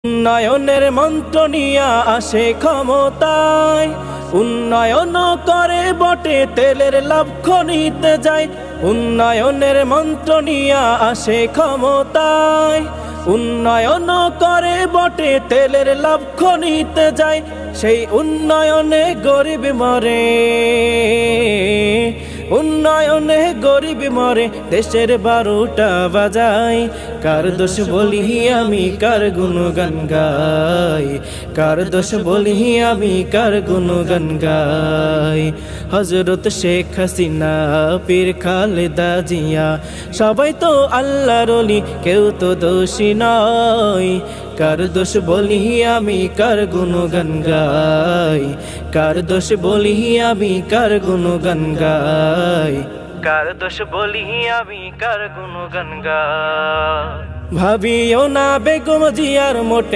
উন্নয়নের মন্ত্র নিয়া আসে ক্ষমতায়, উন্নয়ন করে বটে তেলের লাভ খনিতে যায়। উন্নয়নের মন্ত্র নিয়া আসে ক্ষমতায়, উন্নয়ন করে বটে তেলের লাভ খনিতে যায়। সেই উন্নয়নে গরিব মরে, উন্নয়নে গরিব মরে, দেশের 12টা বাজায়। কার দোষ বলি আমি, কার গুণগান গাই? কার দোষ বলি আমি, কার গুণগান গাই? হযরত শেখ হাসিনা, পীর খালেদা জিয়া, সবাই তো আল্লাহর ওলি, কেউ তো দোষী নয়। কার দোষ বলি আমি, কার গুণগান গাই? কার দোষ বলি আমি, কার গুণগান গাই? কার দোষ বলি আমি, কার গুণগান গাই? ভাবিও না বেগম জিয়ার মোটে